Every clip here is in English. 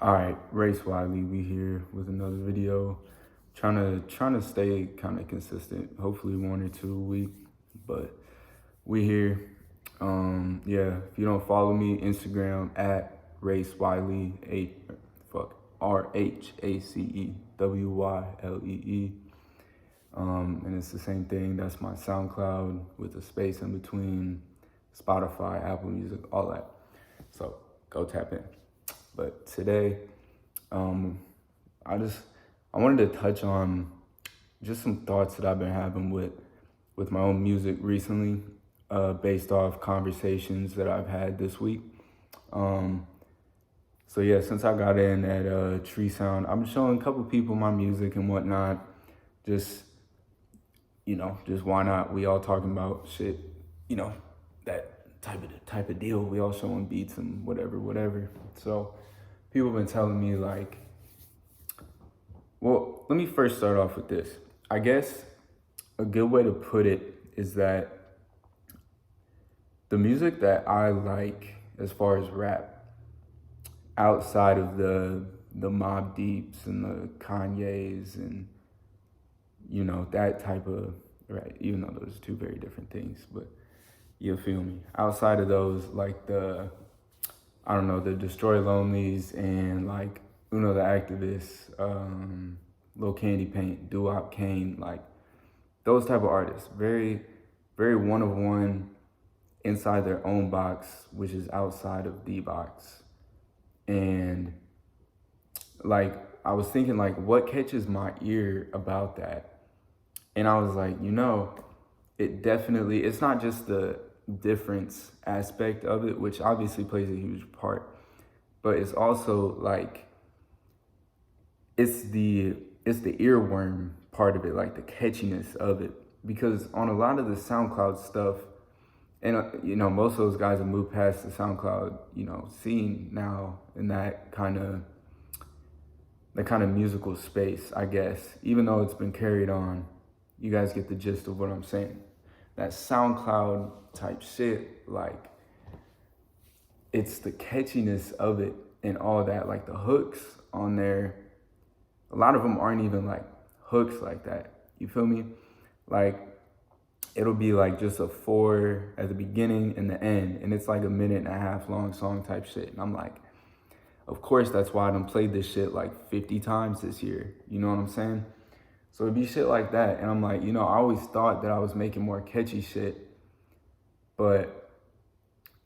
All right, Race Wiley, we here with another video. Trying to stay kind of consistent. Hopefully 1 or 2 a week, but we here. Yeah. If you don't follow me, Instagram at Race Wiley RHACEWYLEE. And it's the same thing. That's my SoundCloud with a space in between. Spotify, Apple Music, all that. So go tap in. But today, I wanted to touch on just some thoughts that I've been having with my own music recently, based off conversations that I've had this week. So yeah, since I got in at Tree Sound, I'm showing a couple people my music and whatnot. Just why not? We all talking about shit, that type of deal. We all showing beats and whatever. So people have been telling me like, well, let me first start off with this. I guess a good way to put it is that the music that I like as far as rap, outside of the Mobb Deeps and the Kanyes and that type of, right, even though those are two very different things, but you feel me? Outside of those, like the Destroy Lonelys and like Uno the Activist, Lil Candy Paint, Doo-Wop Kane, like those type of artists, very, very one of one inside their own box, which is outside of the box. And like, I was thinking like, what catches my ear about that? And I was like, it's not just the difference aspect of it, which obviously plays a huge part, but it's also like, it's the earworm part of it, like the catchiness of it. Because on a lot of the SoundCloud stuff, and most of those guys have moved past the SoundCloud, scene now in that kind of musical space, I guess, even though it's been carried on. You guys get the gist of what I'm saying. That SoundCloud type shit, like, it's the catchiness of it and all that, like the hooks on there. A lot of them aren't even like hooks like that. You feel me? Like, it'll be like just a 4 at the beginning and the end, and it's like a 1.5 minute long song type shit. And I'm like, of course, that's why I done played this shit like 50 times this year. You know what I'm saying? So it'd be shit like that. And I'm like, I always thought that I was making more catchy shit. But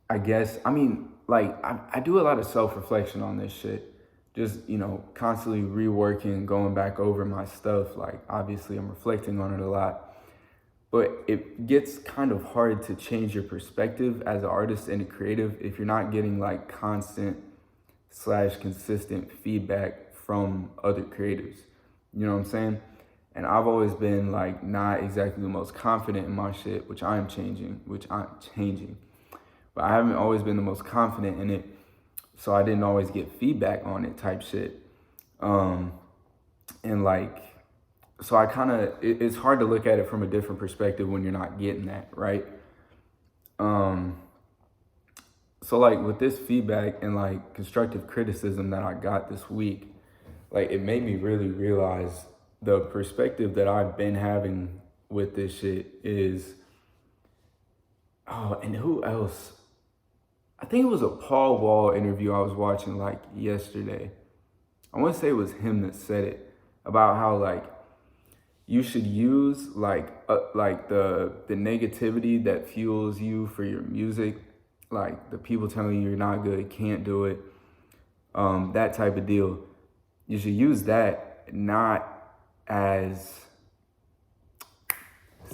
I guess, I do a lot of self-reflection on this shit. Just, constantly reworking, going back over my stuff. Like, obviously, I'm reflecting on it a lot. But it gets kind of hard to change your perspective as an artist and a creative if you're not getting like constant/consistent feedback from other creatives. You know what I'm saying? And I've always been like not exactly the most confident in my shit, which I'm changing. But I haven't always been the most confident in it, so I didn't always get feedback on it type shit. And like, so I kind of, it's hard to look at it from a different perspective when you're not getting that, right? So like with this feedback and like constructive criticism that I got this week, like it made me really realize the perspective that I've been having with this shit is, and who else? I think it was a Paul Wall interview I was watching like yesterday. I want to say it was him that said it, about how like you should use like the negativity that fuels you for your music, like the people telling you you're not good, can't do it, that type of deal. You should use that not as,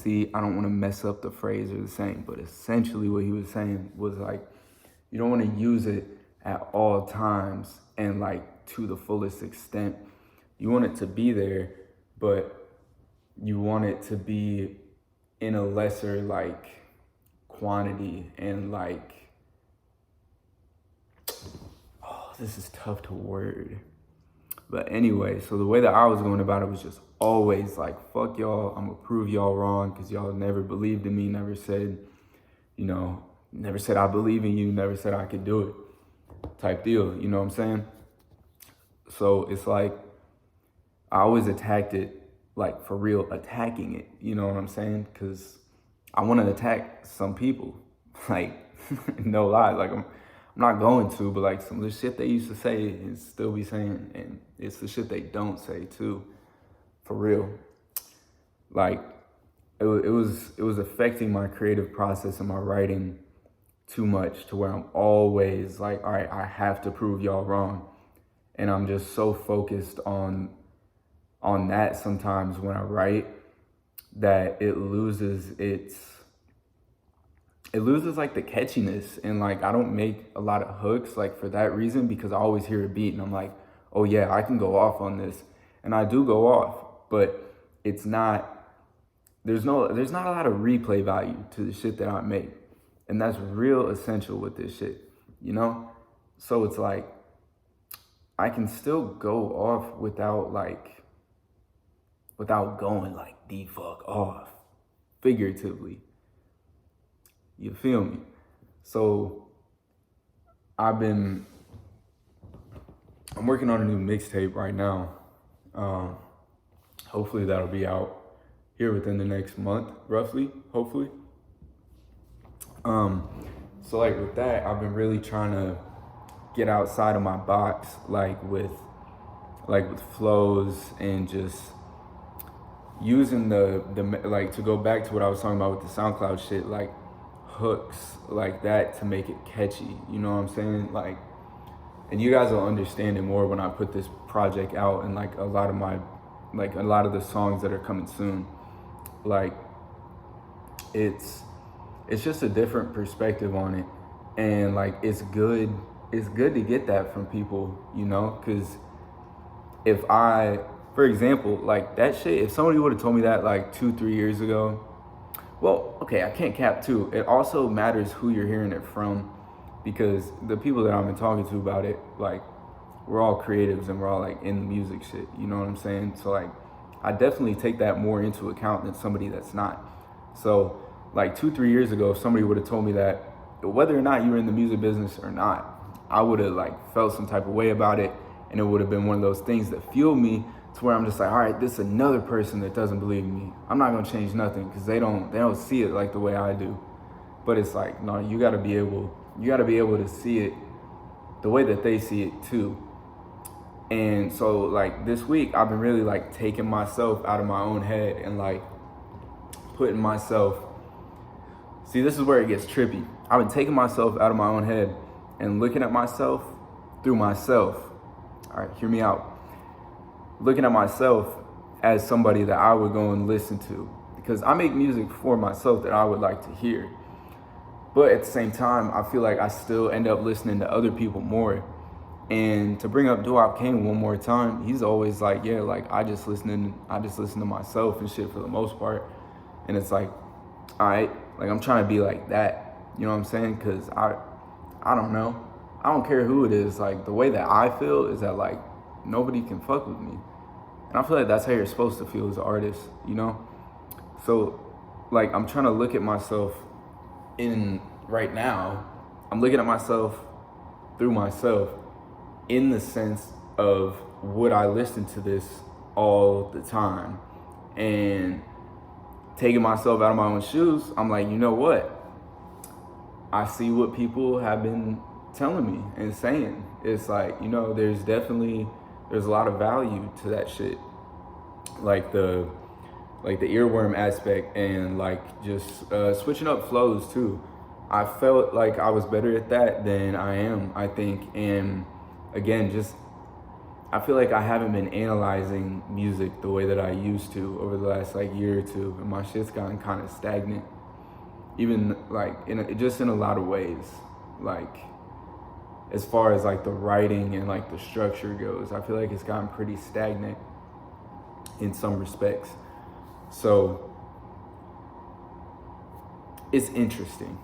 I don't want to mess up the phrase or the saying, but essentially what he was saying was like, you don't want to use it at all times and like to the fullest extent. You want it to be there, but you want it to be in a lesser like quantity and like, this is tough to word. But anyway, so the way that I was going about it was just always like, fuck y'all, I'm gonna prove y'all wrong because y'all never believed in me, never said I believe in you, never said I could do it type deal, you know what I'm saying? So it's like I always attacked it, like for real, attacking it. You know what I'm saying? Because I want to attack some people. Like, no lie. Like, I'm not going to, but like some of the shit they used to say and still be saying, and it's the shit they don't say too. For real. Like, it was affecting my creative process and my writing too much to where I'm always like, all right, I have to prove y'all wrong. And I'm just so focused on that sometimes when I write that it loses like the catchiness, and like I don't make a lot of hooks like for that reason, because I always hear a beat and I'm like, oh yeah, I can go off on this. And I do go off, but it's not there's not a lot of replay value to the shit that I make. And that's real essential with this shit, you know? So it's like I can still go off without going like the fuck off, figuratively. You feel me? So I'm working on a new mixtape right now. Hopefully that'll be out here within the next month, roughly, hopefully. So like with that, I've been really trying to get outside of my box, like with flows, and just using the like, to go back to what I was talking about with the SoundCloud shit, like hooks like that to make it catchy. You know what I'm saying? Like, and you guys will understand it more when I put this project out, and like a lot of the songs that are coming soon. Like, it's just a different perspective on it, and like it's good to get that from people, you know? Because if I, for example, like that shit, if somebody would have told me that like 2-3 years ago, well, okay, I can't cap too. It also matters who you're hearing it from, because the people that I've been talking to about it, like, we're all creatives and we're all like in the music shit, you know what I'm saying? So like, I definitely take that more into account than somebody that's not. So like 2-3 years ago, if somebody would have told me that, whether or not you were in the music business or not, I would have like felt some type of way about it, and it would have been one of those things that fueled me to where I'm just like, all right, this is another person that doesn't believe me. I'm not gonna change nothing, because they don't see it like the way I do. But it's like, no, you gotta be able to see it the way that they see it too. And so like this week, I've been really like taking myself out of my own head and like putting myself, see, this is where it gets trippy. I've been taking myself out of my own head and looking at myself through myself. All right, hear me out. Looking at myself as somebody that I would go and listen to, because I make music for myself that I would like to hear. But at the same time, I feel like I still end up listening to other people more. And to bring up Duop Kane one more time, he's always like, yeah, like I just listen to myself and shit for the most part. And it's like, all right, like I'm trying to be like that, you know what I'm saying? Because I don't know, I don't care who it is. Like, the way that I feel is that like nobody can fuck with me, and I feel like that's how you're supposed to feel as an artist, you know? So like, I'm trying to look at myself in right now. I'm looking at myself through myself, in the sense of, would I listen to this all the time? And taking myself out of my own shoes, I'm like, you know what? I see what people have been telling me and saying. It's like, you know, there's a lot of value to that shit. Like the earworm aspect, and like just switching up flows too. I felt like I was better at that than I am, I think. And again, just I feel like I haven't been analyzing music the way that I used to over the last like year or two, and my shit's gotten kind of stagnant. Even like just in a lot of ways, like as far as like the writing and like the structure goes, I feel like it's gotten pretty stagnant in some respects. So it's interesting.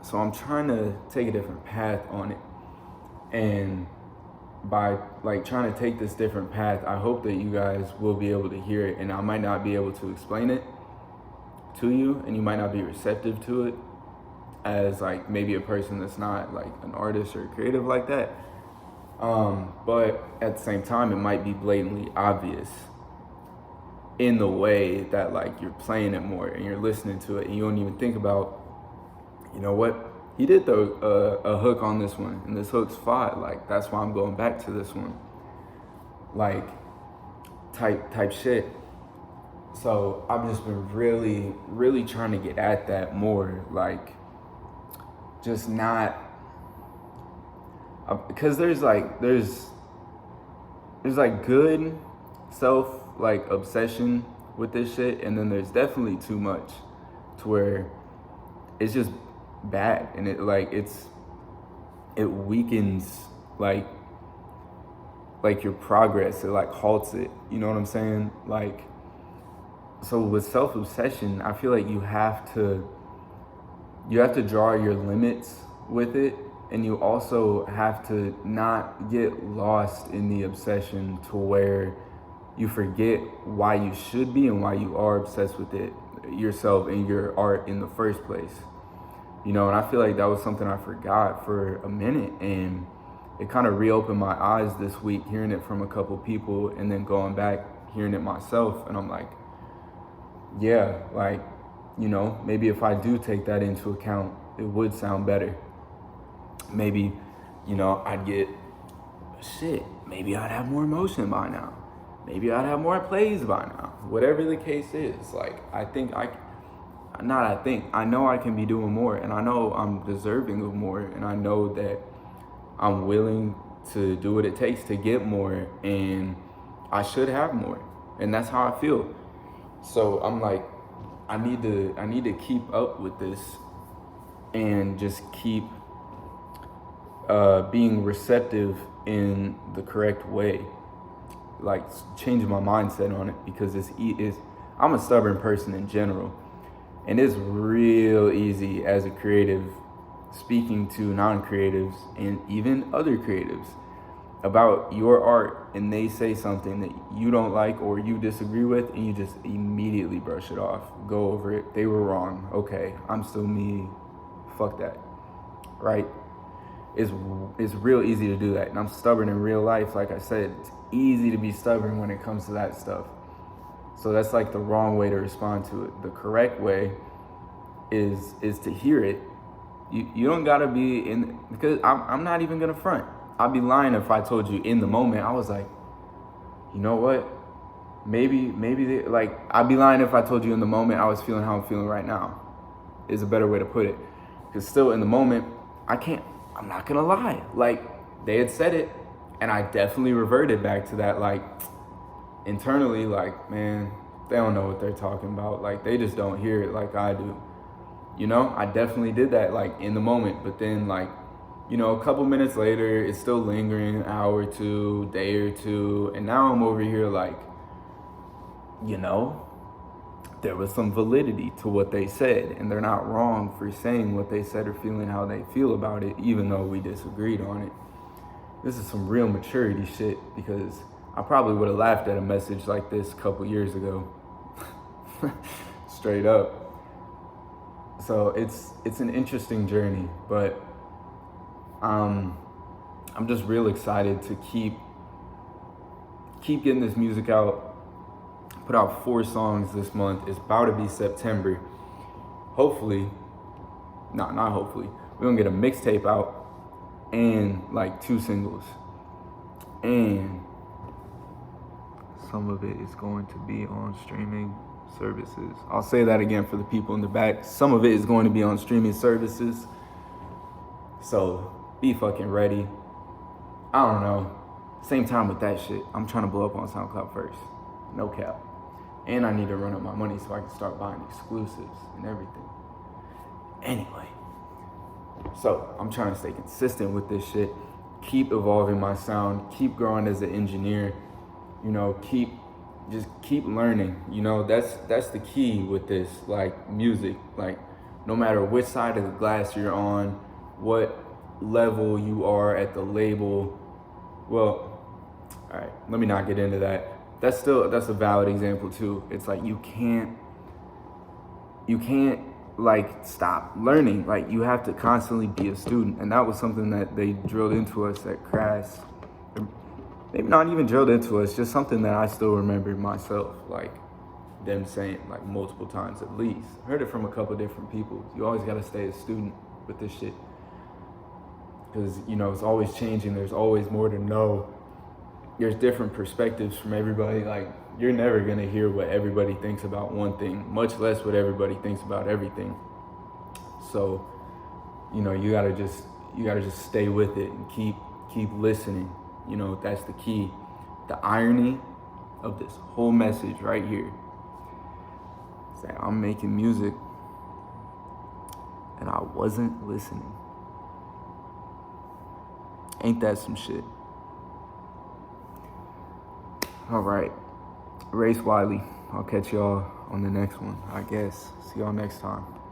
So I'm trying to take a different path on it, and by like trying to take this different path, I hope that you guys will be able to hear it, and I might not be able to explain it to you, and you might not be receptive to it as like maybe a person that's not like an artist or creative like that. But at the same time, it might be blatantly obvious in the way that like you're playing it more and you're listening to it and you don't even think about, you know what, he did throw a hook on this one and this hook's fire. Like that's why I'm going back to this one. Like type shit. So I've just been really trying to get at that more. Like just not because there's like good self like obsession with this shit, and then there's definitely too much to where it's just bad, and it weakens like your progress. It like halts it. You know what I'm saying? Like, so with self obsession, I feel like you have to draw your limits with it, and you also have to not get lost in the obsession to where you forget why you should be and why you are obsessed with it yourself and your art in the first place. You know, and I feel like that was something I forgot for a minute, and it kind of reopened my eyes this week hearing it from a couple people and then going back hearing it myself, and I'm like, yeah, like, you know, maybe if I do take that into account, it would sound better. Maybe, you know, maybe I'd have more emotion by now. Maybe I'd have more plays by now. Whatever the case is, like, I know I can be doing more, and I know I'm deserving of more, and I know that I'm willing to do what it takes to get more, and I should have more, and that's how I feel. So I'm like, I need to keep up with this and just keep being receptive in the correct way, like changing my mindset on it, because I'm a stubborn person in general, and it's real easy as a creative speaking to non-creatives and even other creatives about your art, and they say something that you don't like or you disagree with, and you just immediately brush it off, go over it. They were wrong. Okay, I'm still me. Fuck that. Right? It's real easy to do that, and I'm stubborn in real life. Like I said, it's easy to be stubborn when it comes to that stuff. So that's like the wrong way to respond to it. The correct way is to hear it. You don't gotta be in, because I'm not even gonna front. I'd be lying if I told you in the moment I was like, you know what? Maybe like, I'd be lying if I told you in the moment I was feeling how I'm feeling right now. Is a better way to put it. Because still in the moment, I'm not gonna lie. Like, they had said it, and I definitely reverted back to that, like, internally, like, man, they don't know what they're talking about. Like, they just don't hear it like I do. You know, I definitely did that, like, in the moment. But then, like, you know, a couple minutes later, it's still lingering, an hour or two, day or two. And now I'm over here like, you know, there was some validity to what they said. And they're not wrong for saying what they said or feeling how they feel about it, even though we disagreed on it. This is some real maturity shit, because I probably would have laughed at a message like this a couple years ago. Straight up. So it's an interesting journey, but I'm just real excited to keep getting this music out. Put out 4 songs this month. It's about to be September. Hopefully, not hopefully, we're gonna get a mixtape out and like 2 singles, and some of it is going to be on streaming services. I'll say that again for the people in the back. Some of it is going to be on streaming services. So be fucking ready. I don't know. Same time with that shit, I'm trying to blow up on SoundCloud first. No cap. And I need to run up my money so I can start buying exclusives and everything. Anyway. So I'm trying to stay consistent with this shit. Keep evolving my sound. Keep growing as an engineer. You know, keep learning. You know, that's the key with this, like, music. Like, no matter which side of the glass you're on, what level you are at the label. Well, all right, let me not get into that. That's a valid example too. It's like you can't like stop learning. Like, you have to constantly be a student, and that was something that they drilled into us at Crass. maybe not even drilled into us, just something that I still remember myself, like them saying like multiple times at least. I heard it from a couple different people. You always got to stay a student with this shit, because you know it's always changing. There's always more to know. There's different perspectives from everybody. Like, you're never gonna hear what everybody thinks about one thing, much less what everybody thinks about everything. So, you know, you gotta just stay with it and keep listening. You know, that's the key. The irony of this whole message right here is that I'm making music and I wasn't listening. Ain't that some shit? All right, Race Wiley. I'll catch y'all on the next one, I guess. See y'all next time.